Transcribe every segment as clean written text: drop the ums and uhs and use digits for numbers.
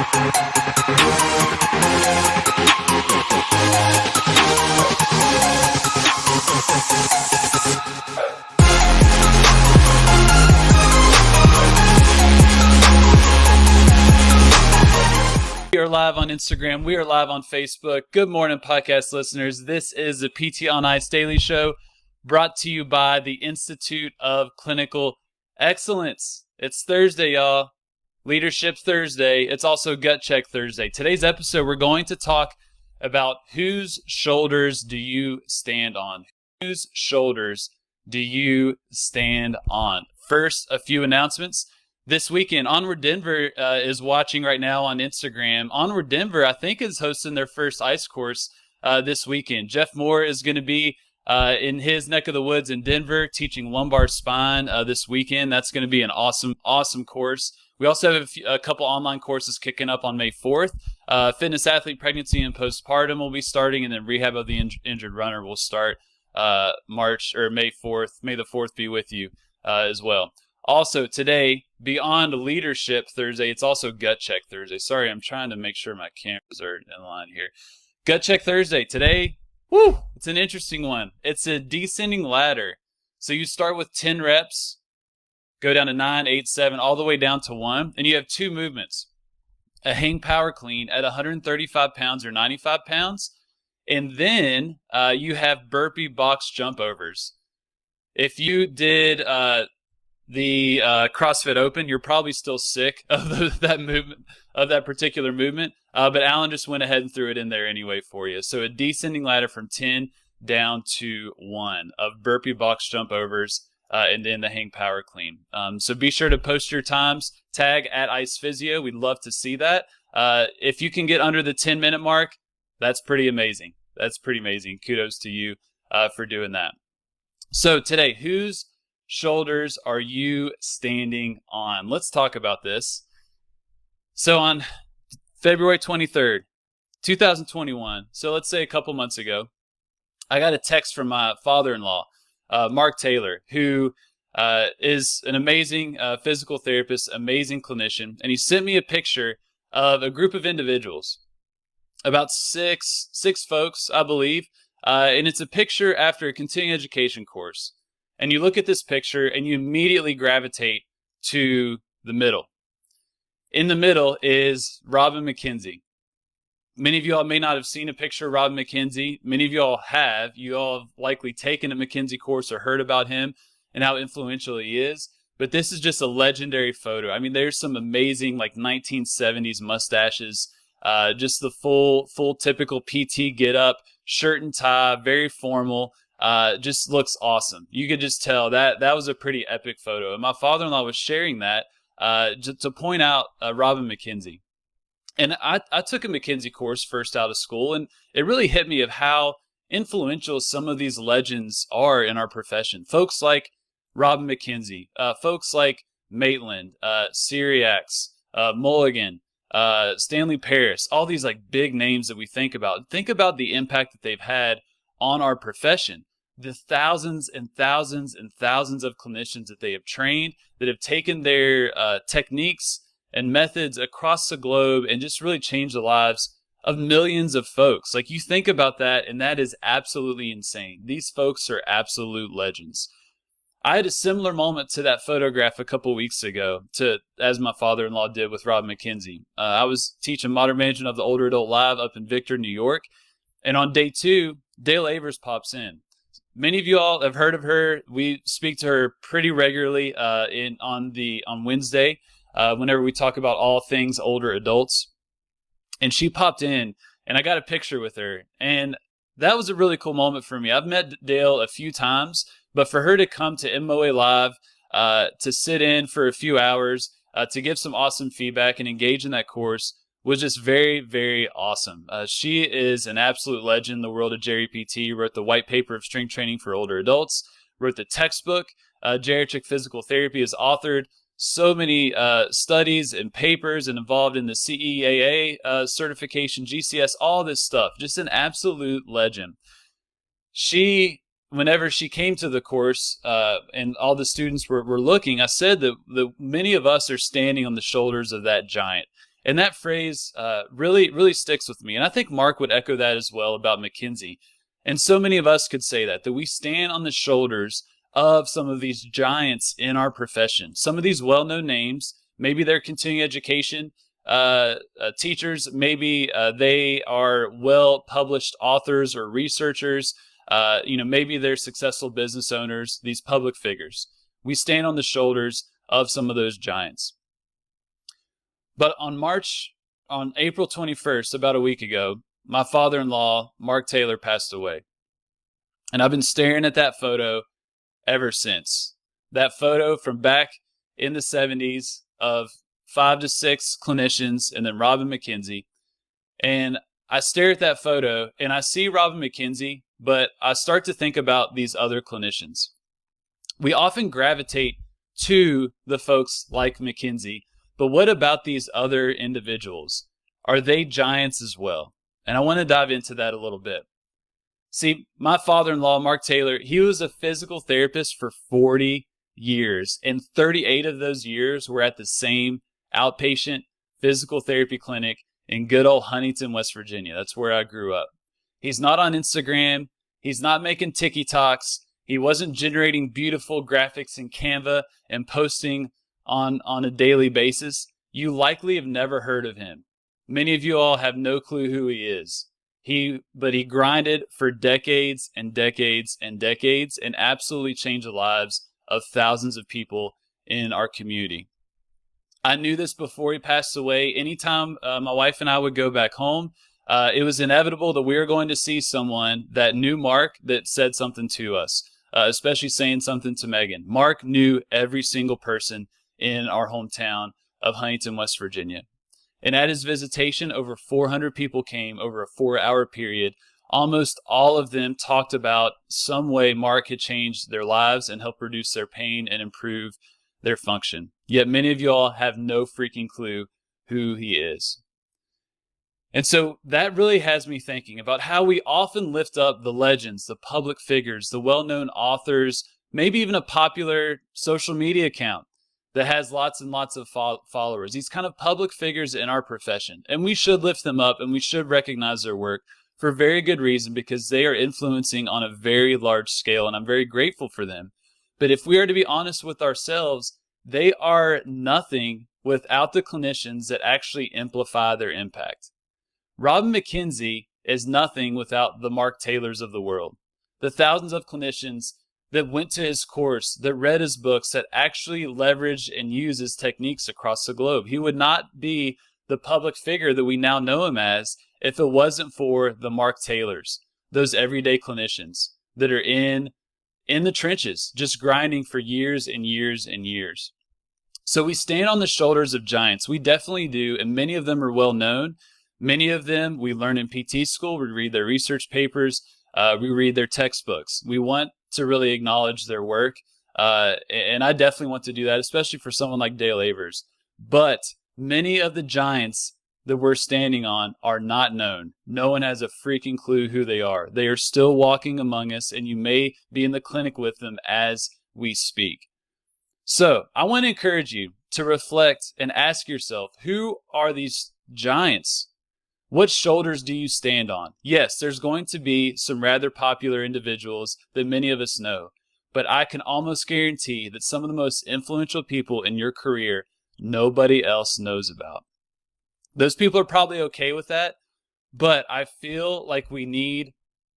We are live on Instagram. We are live on Facebook. Good morning, podcast listeners. This is the PT on Ice Daily Show, brought to you by the Institute of Clinical Excellence. It's Thursday, y'all. Leadership Thursday. It's also Gut Check Thursday. Today's episode, we're going to talk about whose shoulders do you stand on? Whose shoulders do you stand on? First, a few announcements. This weekend, Onward Denver is watching right now on Instagram. Onward Denver, I think, is hosting their first ice course this weekend. Jeff Moore is going to be in his neck of the woods in Denver teaching lumbar spine this weekend. That's going to be an awesome course. We also have a couple online courses kicking up on May 4th. Fitness athlete, pregnancy, and postpartum will be starting, and then rehab of the injured runner will start May 4th. May the 4th be with you as well. Also today, beyond Leadership Thursday, it's also Gut Check Thursday. Sorry, I'm trying to make sure my cameras are in line here. Gut Check Thursday. Today, it's an interesting one. It's a descending ladder. So you start with 10 reps, go down to 9, 8, 7, all the way down to 1, and you have two movements. A hang power clean at 135 pounds or 95 pounds, and then you have burpee box jump overs. If you did the CrossFit Open, you're probably still sick of that particular movement, but Alan just went ahead and threw it in there anyway for you. So a descending ladder from 10 down to 1 of burpee box jump overs, and then the hang power clean. So be sure to post your times, tag at Ice Physio. We'd love to see that. If you can get under the 10-minute mark, that's pretty amazing. Kudos to you for doing that. So today, whose shoulders are you standing on? Let's talk about this. So on February 23rd, 2021, so let's say a couple months ago, I got a text from my father-in-law, Mark Taylor, who is an amazing physical therapist, amazing clinician, and he sent me a picture of a group of individuals, about six folks, I believe, and it's a picture after a continuing education course. And you look at this picture and you immediately gravitate to the middle. In the middle is Robin McKenzie. Many of you all may not have seen a picture of Robin McKenzie. Many of you all have. You all have likely taken a McKenzie course or heard about him and how influential he is. But this is just a legendary photo. I mean, there's some amazing 1970s mustaches, just the full typical PT get up, shirt and tie, very formal. Just looks awesome. You could just tell that was a pretty epic photo. And my father-in-law was sharing that to point out Robin McKenzie. And I took a McKenzie course first out of school, and it really hit me of how influential some of these legends are in our profession. Folks like Robin McKenzie, folks like Maitland, Syriacs, Mulligan, Stanley Paris, all these big names that we think about. Think about the impact that they've had on our profession. The thousands and thousands and thousands of clinicians that they have trained, that have taken their techniques and methods across the globe and just really changed the lives of millions of folks. You think about that, and that is absolutely insane. These folks are absolute legends. I had a similar moment to that photograph a couple weeks ago, as my father-in-law did with Rob McKenzie. I was teaching Modern Management of the Older Adult Live up in Victor, New York, and on day 2, Dale Avers pops in. Many of you all have heard of her. We speak to her pretty regularly on Wednesday whenever we talk about all things older adults. And she popped in, and I got a picture with her. And that was a really cool moment for me. I've met Dale a few times, but for her to come to MOA Live, to sit in for a few hours, to give some awesome feedback and engage in that course was just very, very awesome. She is an absolute legend in the world of Jerry PT, wrote the white paper of strength training for older adults, wrote the textbook, Geriatric Physical Therapy, has authored so many studies and papers and involved in the CEAA certification, GCS, all this stuff. Just an absolute legend. Whenever she came to the course and all the students were looking, I said that many of us are standing on the shoulders of that giant. And that phrase really sticks with me. And I think Mark would echo that as well about McKinsey. And so many of us could say that we stand on the shoulders of some of these giants in our profession. Some of these well-known names, maybe they're continuing education teachers, maybe they are well-published authors or researchers, maybe they're successful business owners, these public figures. We stand on the shoulders of some of those giants. But on April 21st, about a week ago, my father-in-law, Mark Taylor, passed away. And I've been staring at that photo ever since. That photo from back in the 70s of 5 to 6 clinicians and then Robin McKenzie. And I stare at that photo and I see Robin McKenzie, but I start to think about these other clinicians. We often gravitate to the folks like McKenzie, but what about these other individuals? Are they giants as well? And I want to dive into that a little bit. See, my father-in-law, Mark Taylor, he was a physical therapist for 40 years, and 38 of those years were at the same outpatient physical therapy clinic in good old Huntington, West Virginia. That's where I grew up. He's not on Instagram. He's not making TikToks. He wasn't generating beautiful graphics in Canva and posting on a daily basis. You likely have never heard of him. Many of you all have no clue who he is. But he grinded for decades and decades and decades and absolutely changed the lives of thousands of people in our community. I knew this before he passed away. Anytime my wife and I would go back home, it was inevitable that we were going to see someone that knew Mark that said something to us, especially saying something to Megan. Mark knew every single person in our hometown of Huntington, West Virginia. And at his visitation, over 400 people came over a 4-hour period. Almost all of them talked about some way Mark had changed their lives and helped reduce their pain and improve their function. Yet many of you all have no freaking clue who he is. And so that really has me thinking about how we often lift up the legends, the public figures, the well-known authors, maybe even a popular social media account that has lots and lots of followers, these kind of public figures in our profession. And we should lift them up and we should recognize their work for very good reason, because they are influencing on a very large scale, and I'm very grateful for them. But if we are to be honest with ourselves, they are nothing without the clinicians that actually amplify their impact. Robin McKenzie is nothing without the Mark Taylors of the world, the thousands of clinicians that went to his course, that read his books, that actually leveraged and used his techniques across the globe. He would not be the public figure that we now know him as if it wasn't for the Mark Taylors, those everyday clinicians that are in the trenches, just grinding for years and years and years. So we stand on the shoulders of giants. We definitely do, and many of them are well known. Many of them we learn in PT school. We read their research papers. We read their textbooks. We want to really acknowledge their work. And I definitely want to do that, especially for someone like Dale Avers. But many of the giants that we're standing on are not known. No one has a freaking clue who they are. They are still walking among us, and you may be in the clinic with them as we speak. So I want to encourage you to reflect and ask yourself, who are these giants? What shoulders do you stand on? Yes, there's going to be some rather popular individuals that many of us know, but I can almost guarantee that some of the most influential people in your career, nobody else knows about. Those people are probably okay with that, but I feel like we need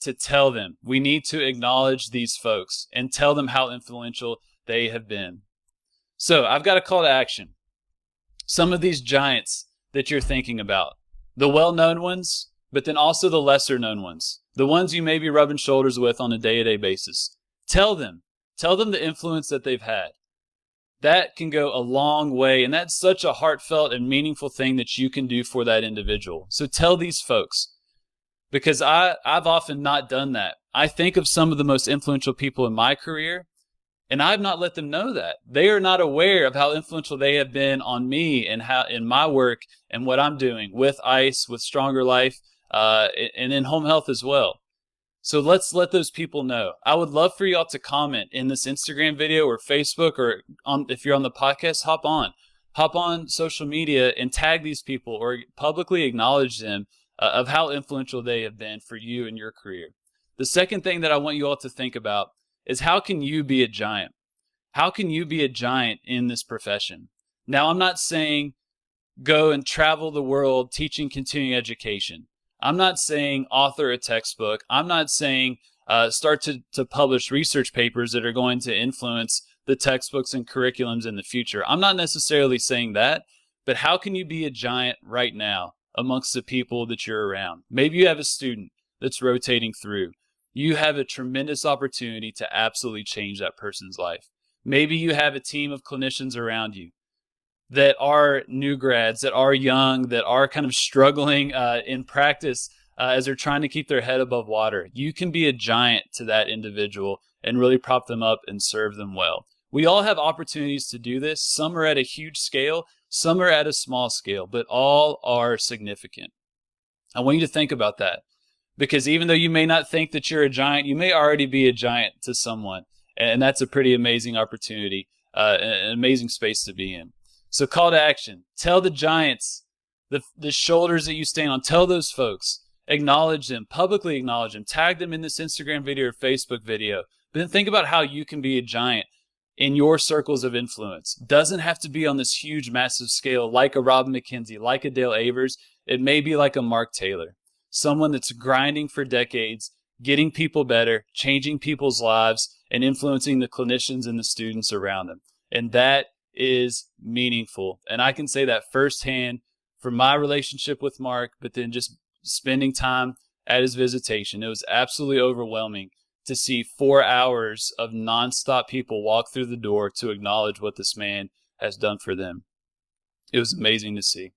to tell them. We need to acknowledge these folks and tell them how influential they have been. So I've got a call to action. Some of these giants that you're thinking about, the well-known ones, but then also the lesser-known ones, the ones you may be rubbing shoulders with on a day-to-day basis. Tell them the influence that they've had. That can go a long way, and that's such a heartfelt and meaningful thing that you can do for that individual. So tell these folks, because I've often not done that. I think of some of the most influential people in my career, and I've not let them know that. They are not aware of how influential they have been on me and how in my work and what I'm doing with ICE, with Stronger Life, and in home health as well. So let's let those people know. I would love for y'all to comment in this Instagram video or Facebook, or if you're on the podcast, hop on. hop on social media and tag these people or publicly acknowledge them of how influential they have been for you in your career. The second thing that I want you all to think about is, how can you be a giant? How can you be a giant in this profession? Now, I'm not saying go and travel the world teaching continuing education. I'm not saying author a textbook. I'm not saying start to publish research papers that are going to influence the textbooks and curriculums in the future. I'm not necessarily saying that, but how can you be a giant right now amongst the people that you're around? Maybe you have a student that's rotating through. You have a tremendous opportunity to absolutely change that person's life. Maybe you have a team of clinicians around you that are new grads, that are young, that are kind of struggling in practice as they're trying to keep their head above water. You can be a giant to that individual and really prop them up and serve them well. We all have opportunities to do this. Some are at a huge scale, some are at a small scale, but all are significant. I want you to think about that, because even though you may not think that you're a giant, you may already be a giant to someone. And that's a pretty amazing opportunity, an amazing space to be in. So call to action. Tell the giants, the shoulders that you stand on, tell those folks, acknowledge them, publicly acknowledge them, tag them in this Instagram video or Facebook video. But then think about how you can be a giant in your circles of influence. Doesn't have to be on this huge, massive scale like a Robin McKenzie, like a Dale Avers. It may be like a Mark Taylor, someone that's grinding for decades, getting people better, changing people's lives, and influencing the clinicians and the students around them. And that is meaningful. And I can say that firsthand from my relationship with Mark, but then just spending time at his visitation. It was absolutely overwhelming to see 4 hours of nonstop people walk through the door to acknowledge what this man has done for them. It was amazing to see.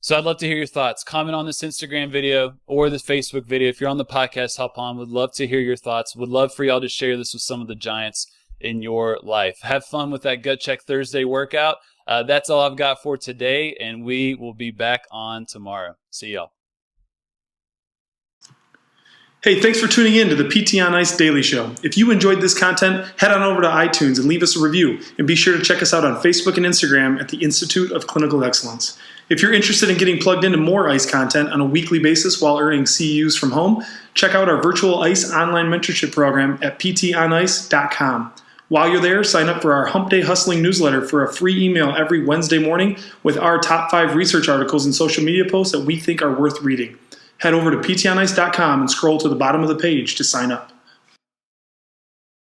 So I'd love to hear your thoughts. Comment on this Instagram video or this Facebook video. If you're on the podcast, hop on. Would love to hear your thoughts. Would love for y'all to share this with some of the giants in your life. Have fun with that Gut Check Thursday workout. That's all I've got for today, and we will be back on tomorrow. See y'all. Hey, thanks for tuning in to the PT on Ice Daily Show. If you enjoyed this content, head on over to iTunes and leave us a review. And be sure to check us out on Facebook and Instagram at the Institute of Clinical Excellence. If you're interested in getting plugged into more ICE content on a weekly basis while earning CEUs from home, check out our virtual ICE online mentorship program at ptonice.com. While you're there, sign up for our Hump Day Hustling newsletter for a free email every Wednesday morning with our top 5 research articles and social media posts that we think are worth reading. Head over to ptonice.com and scroll to the bottom of the page to sign up.